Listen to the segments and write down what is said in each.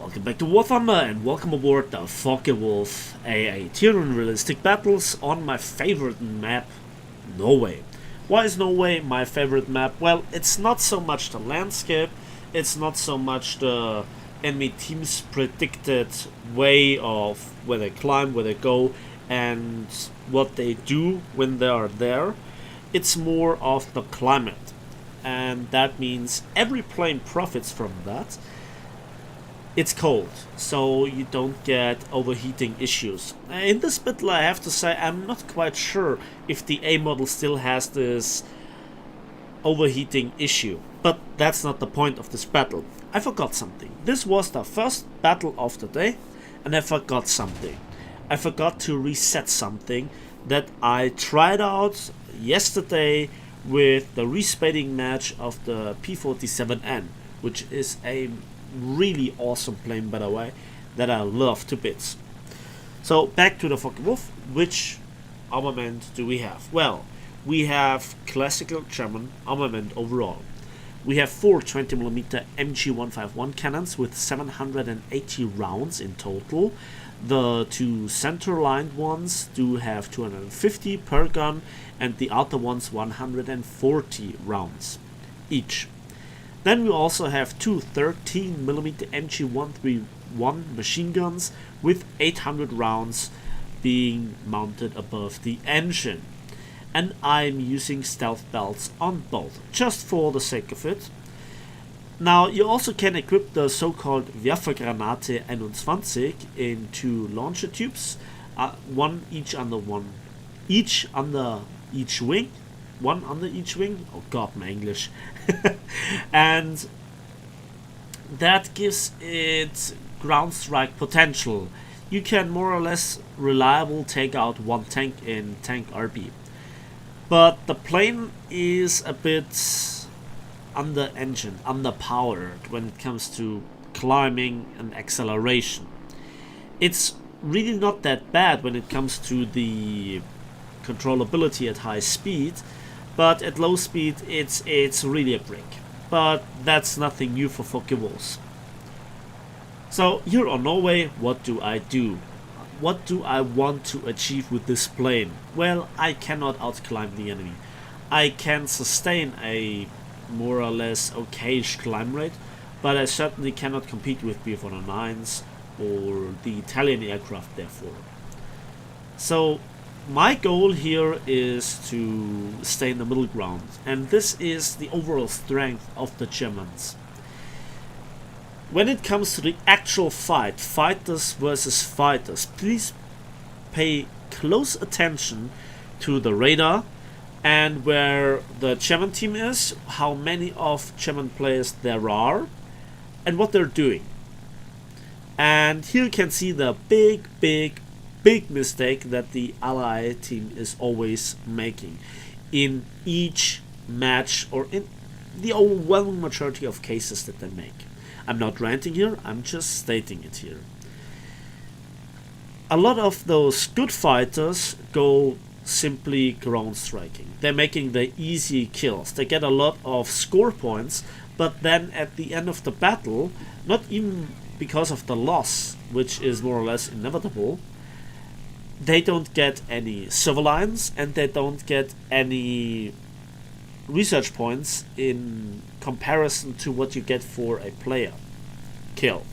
Welcome back to War Thunder and welcome aboard the Focke-Wulf A-8 here in realistic battles on my favorite map, Norway. Why is Norway my favorite map? Well, it's not so much the landscape, it's not so much the enemy team's predicted way of where they climb, where they go, and what they do when they are there. It's more of the climate, and that means every plane profits from that. It's cold, so you don't get overheating issues. In this battle, I have to say I'm not quite sure if the A model still has this overheating issue, but that's not the point of this battle. I forgot something. This was the first battle of the day, and I forgot something. I forgot to reset something that I tried out yesterday with the respading match of the P-47N, which is a really awesome plane, by the way, that I love to bits. So back to the Focke-Wulf. Which armament do we have? Well, we have classical German armament overall. We have four 20mm MG151 cannons with 780 rounds in total. The two center-lined ones do have 250 per gun, and the outer ones 140 rounds each. Then we also have two 13mm MG131 machine guns with 800 rounds being mounted above the engine. And I'm using stealth belts on both, just for the sake of it. Now you also can equip the so-called Werfergranate 21 in two launcher tubes, one under each wing. One under each wing. Oh god, my English. And that gives it ground strike potential. You can more or less reliable take out one tank in tank RB. But the plane is a bit under engine, underpowered when it comes to climbing and acceleration. It's really not that bad when it comes to the controllability at high speed, but at low speed it's really a brick. But that's nothing new for Focke-Wulfs. So here on Norway, what do I do? What do I want to achieve with this plane? Well, I cannot outclimb the enemy. I can sustain a more or less okayish climb rate, but I certainly cannot compete with B-109s or the Italian aircraft therefore. So my goal here is to stay in the middle ground, and this is the overall strength of the Germans. When it comes to the actual fight, fighters versus fighters, please pay close attention to the radar and where the German team is, how many of German players there are, and what they're doing. And here you can see the big mistake that the Ally team is always making in each match, or in the overwhelming majority of cases that they make. I'm not ranting here, I'm just stating it here. A lot of those good fighters go simply ground striking. They're making the easy kills. They get a lot of score points, but then at the end of the battle, not even because of the loss, which is more or less inevitable, they don't get any civil lines and they don't get any research points in comparison to what you get for a player kill.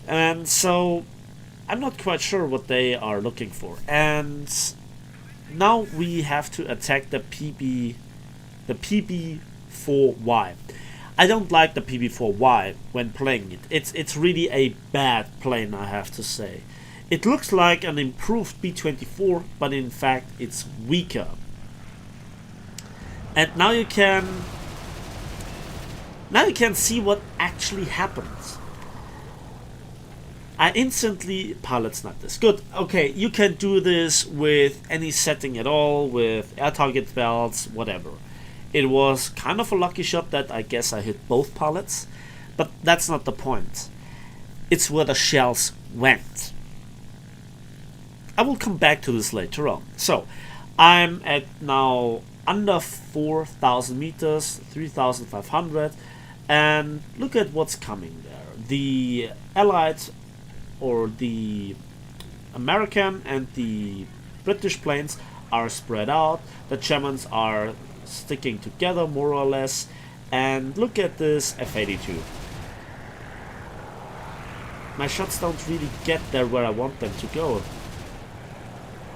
And so I'm not quite sure what they are looking for. And now we have to attack the PB4Y. I don't like the PB4Y when playing it. It's really a bad plane, I have to say. It looks like an improved B-24, but in fact it's weaker. And now you can see what actually happens. I instantly pilot snipe this. Good. Okay, you can do this with any setting at all, with air target belts, whatever. It was kind of a lucky shot that I guess I hit both pilots, but that's not the point. It's where the shells went. I will come back to this later on. So, I'm at now under 4,000 meters, 3,500, and look at what's coming there. the Allied or the American and the British planes are spread out. The Germans are sticking together more or less. And look at this F-82. My shots don't really get there where I want them to go.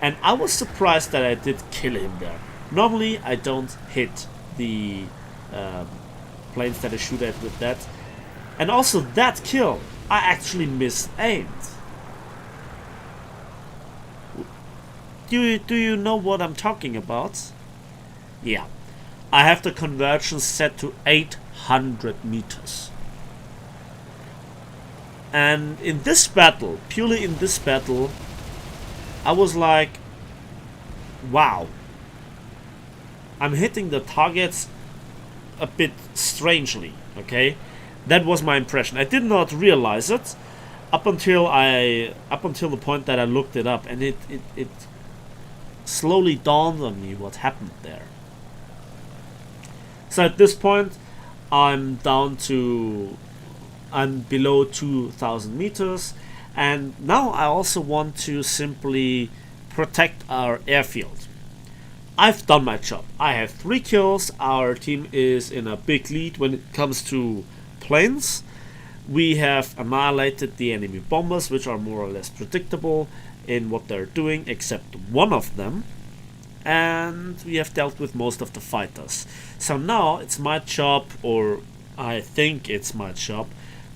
And I was surprised that I did kill him there. Normally I don't hit the planes that I shoot at with that. And also that kill, I actually misaimed. Do you know what I'm talking about? Yeah. I have the conversion set to 800 meters. And in this battle, purely in this battle, I was like, wow. I'm hitting the targets a bit strangely, okay? That was my impression. I did not realize it up until the point that I looked it up, and it slowly dawned on me what happened there. So at this point, I'm below 2,000 meters, and now I also want to simply protect our airfield. I've done my job. I have 3 kills. Our team is in a big lead when it comes to planes. We have annihilated the enemy bombers, which are more or less predictable in what they're doing, except one of them. And we have dealt with most of the fighters. So now it's my job, or I think it's my job,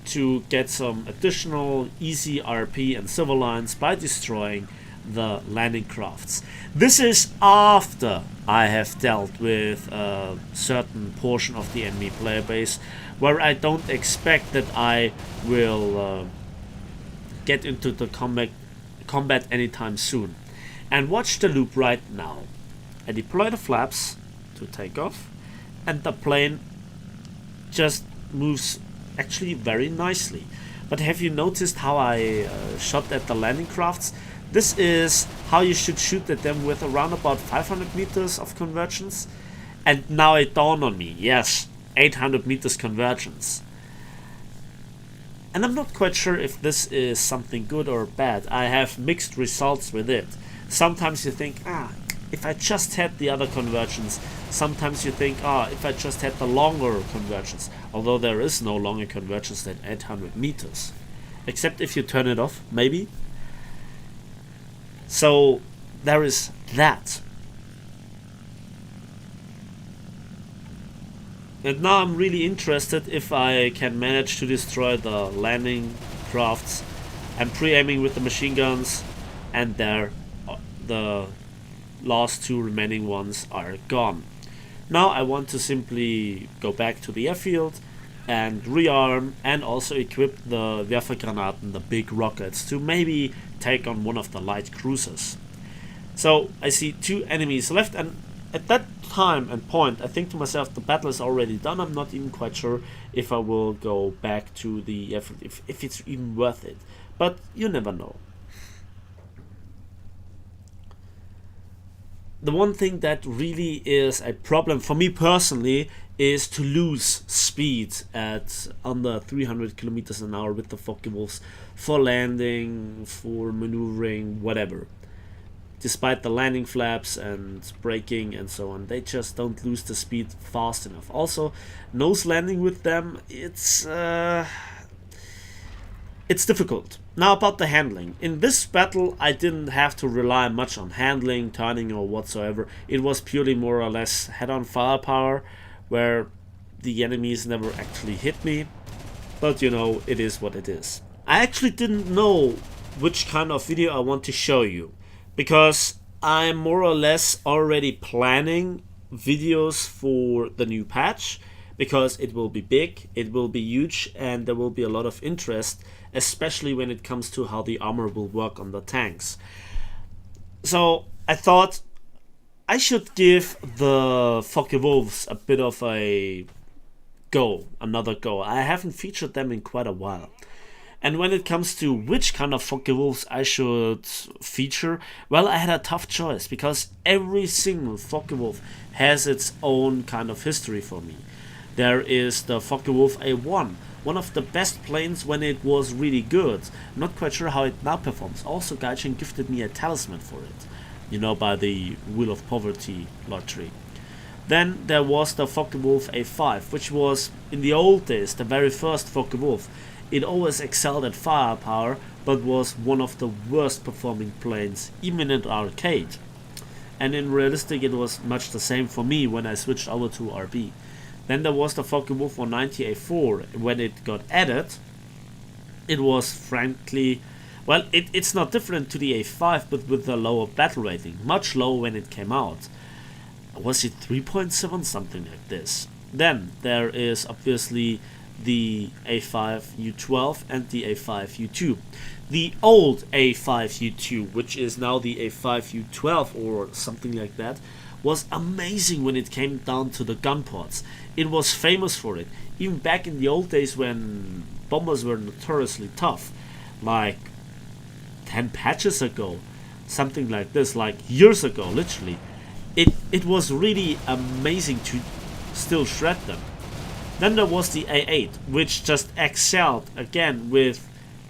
to get some additional easy RP and civil lines by destroying the landing crafts. This is after I have dealt with a certain portion of the enemy player base, where I don't expect that I will get into the combat anytime soon. And watch the loop right now. I deploy the flaps to take off, and the plane just moves actually very nicely. But have you noticed how I shot at the landing crafts? This is how you should shoot at them with around about 500 meters of convergence. And now it dawned on me, yes, 800 meters convergence. And I'm not quite sure if this is something good or bad. I have mixed results with it. Sometimes you think, if I just had the other convergence. Sometimes you think, if I just had the longer convergence. Although there is no longer convergence than 800 meters. Except if you turn it off, maybe. So there is that. And now I'm really interested if I can manage to destroy the landing crafts. I'm pre-aiming with the machine guns, and there the last 2 remaining ones are gone. Now I want to simply go back to the airfield and rearm and also equip the Werfergranaten, the big rockets, to maybe take on one of the light cruisers. So I see 2 enemies left, and at that time and point I think to myself, the battle is already done. I'm not even quite sure if I will go back to the airfield, if it's even worth it. But you never know. The one thing that really is a problem for me personally is to lose speed at under 300 kilometers an hour with the Focke-Wulfs for landing, for maneuvering, whatever. Despite the landing flaps and braking and so on, they just don't lose the speed fast enough. Also, nose landing with them, it's difficult. Now about the handling. In this battle I didn't have to rely much on handling, turning or whatsoever. It was purely more or less head-on firepower, where the enemies never actually hit me. But you know, it is what it is. I actually didn't know which kind of video I want to show you, because I'm more or less already planning videos for the new patch, because it will be big, it will be huge, and there will be a lot of interest, especially when it comes to how the armor will work on the tanks. So I thought I should give the Focke-Wulfs a bit of another go. I haven't featured them in quite a while. And when it comes to which kind of Focke-Wulfs I should feature, well, I had a tough choice, because every single Focke-Wulf has its own kind of history for me. There is the Focke-Wulf A1, one of the best planes when it was really good. I'm not quite sure how it now performs. Also, Gaijin gifted me a talisman for it, you know, by the Wheel of Poverty lottery. Then there was the Focke-Wulf A5, which was, in the old days, the very first Focke-Wulf. It always excelled at firepower, but was one of the worst performing planes, even in arcade. And in realistic it was much the same for me when I switched over to RB. Then there was the Focke-Wulf 190 A4. When it got added, it was frankly, well, it's not different to the A5, but with a lower battle rating, much lower when it came out. Was it 3.7, something like this? Then there is obviously the A5 U12 and the A5 U2. The old A5 U2, which is now the A5 U12 or something like that, was amazing when it came down to the gun ports. It was famous for it, even back in the old days when bombers were notoriously tough, like 10 patches ago, something like this, like years ago, literally. It was really amazing to still shred them. Then there was the A-8, which just excelled again with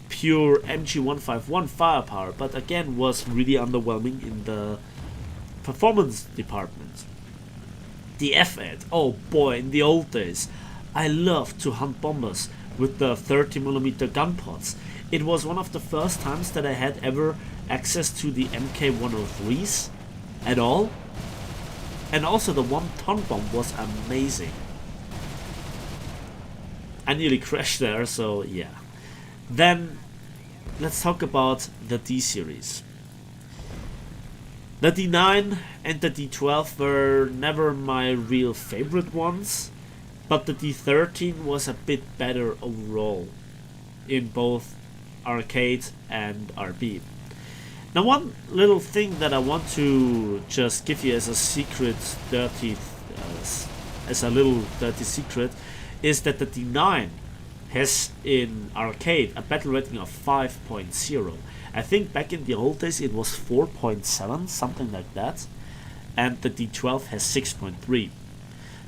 pure MG151 firepower, but again was really underwhelming in the performance department. The F-8, oh boy, in the old days, I loved to hunt bombers with the 30mm gun pods. It was one of the first times that I had ever access to the MK103s at all. And also the 1-ton bomb was amazing. I nearly crashed there, so yeah. Then let's talk about the D series. The D9 and the D12 were never my real favorite ones, but the D13 was a bit better overall in both arcade and RB. Now, one little thing that I want to just give you as a secret, as a little dirty secret, is that the D9 has in arcade a battle rating of 5.0. I think back in the old days it was 4.7, something like that, and the D12 has 6.3.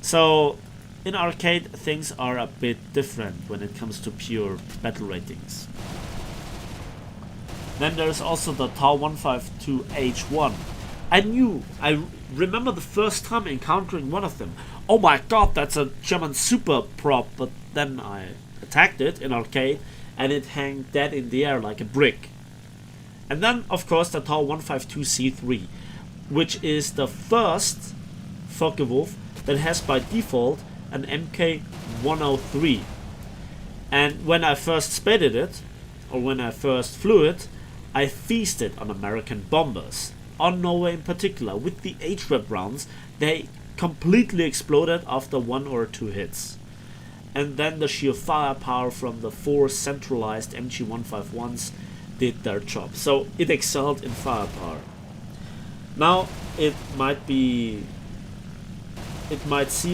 So in arcade things are a bit different when it comes to pure battle ratings. Then there's also the Tau 152H1. I remember the first time encountering one of them. Oh my god, that's a German super prop, but then I attacked it in arcade and it hung dead in the air like a brick. And then, of course, the Tau 152C3, which is the first Focke-Wulf that has by default an MK103. And when I first spaded it, or when I first flew it, I feasted on American bombers, on Norway in particular. With the H-Web rounds, they completely exploded after 1 or 2 hits. And then the sheer firepower from the 4 centralized MG151s did their job. So it excelled in firepower. Now it might see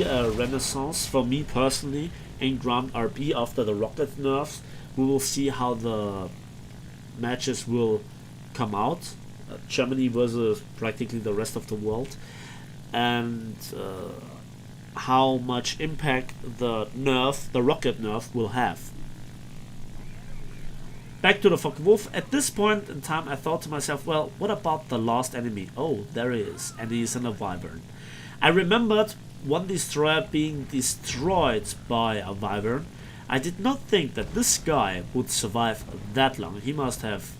a renaissance for me personally in Ground RB after the rocket nerfs. We will see how the matches will come out. Germany versus practically the rest of the world, and how much impact the rocket nerf will have. Back to the Focke-Wulf. At this point in time I thought to myself, well, what about the last enemy? Oh, there he is, and he is in a Wyvern. I remembered one destroyer being destroyed by a Wyvern. I did not think that this guy would survive that long. He must have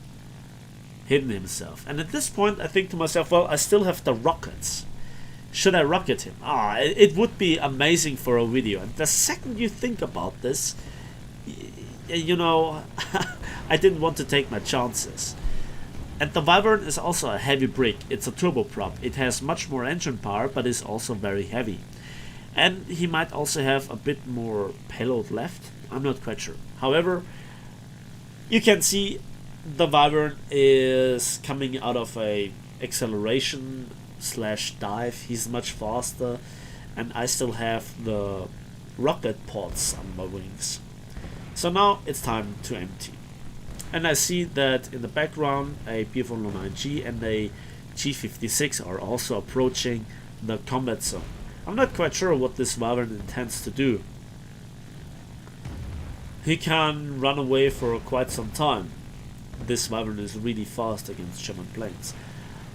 hidden himself. And at this point I think to myself, well, I still have the rockets. Should I rocket him? It would be amazing for a video. And the second you think about this, you know, I didn't want to take my chances. And the Wyvern is also a heavy brick. It's a turboprop. It has much more engine power, but is also very heavy. And he might also have a bit more payload left. I'm not quite sure. However, you can see the Wyvern is coming out of a acceleration / dive. He's much faster, and I still have the rocket pods on my wings. So now it's time to empty. And I see that in the background a P409G and a G56 are also approaching the combat zone. I'm not quite sure what this Wyvern intends to do. he can run away for quite some time. This Wyvern is really fast against German planes.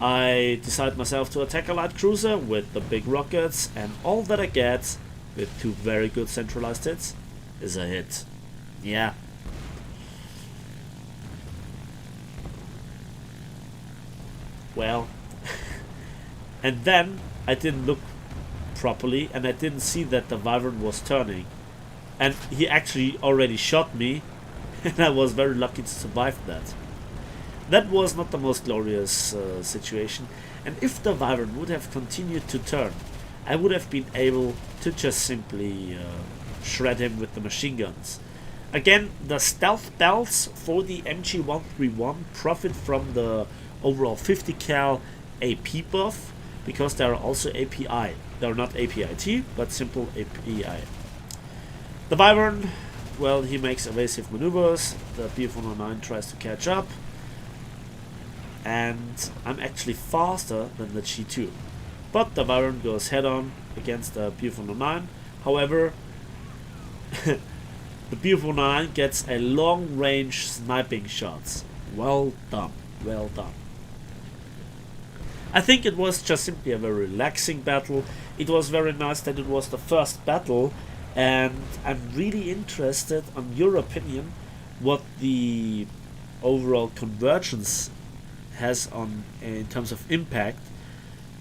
I decide myself to attack a light cruiser with the big rockets, and all that I get, with 2 very good centralized hits, is a hit. Yeah. Well. And then I didn't look properly, and I didn't see that the Wyvern was turning. And he actually already shot me, and I was very lucky to survive that. That was not the most glorious situation, and if the Wyvern would have continued to turn, I would have been able to just simply shred him with the machine guns. Again, the stealth belts for the MG131 profit from the overall 50 cal AP buff, because they are also API. They are not APIT, but simple API. The Wyvern, well, he makes evasive maneuvers, the Bf-109 tries to catch up, and I'm actually faster than the G2. But the Wyvern goes head-on against the Bf-109. However, the Bf-109 gets a long-range sniping shots. Well done, well done. I think it was just simply a very relaxing battle. It was very nice that it was the first battle, and I'm really interested on your opinion what the overall convergence has on in terms of impact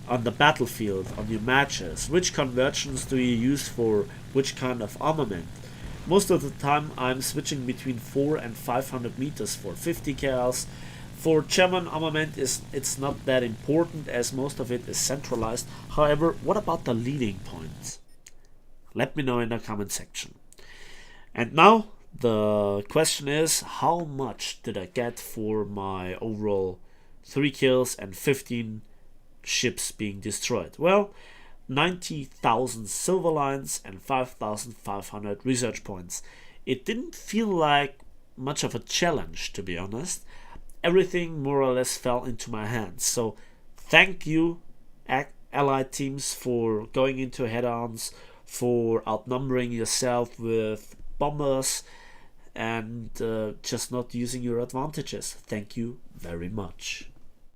on the battlefield, on your matches. Which convergence do you use for which kind of armament? Most of the time I'm switching between 4 and 500 meters for 50 cals. For German armament, it's not that important as most of it is centralized. However, what about the leading points? Let me know in the comment section. And now the question is, how much did I get for my overall 3 kills and 15 ships being destroyed? Well, 90,000 silver lines and 5,500 research points. It didn't feel like much of a challenge, to be honest. Everything more or less fell into my hands. So thank you, allied teams, for going into head-ons, for outnumbering yourself with bombers, and just not using your advantages. Thank you very much.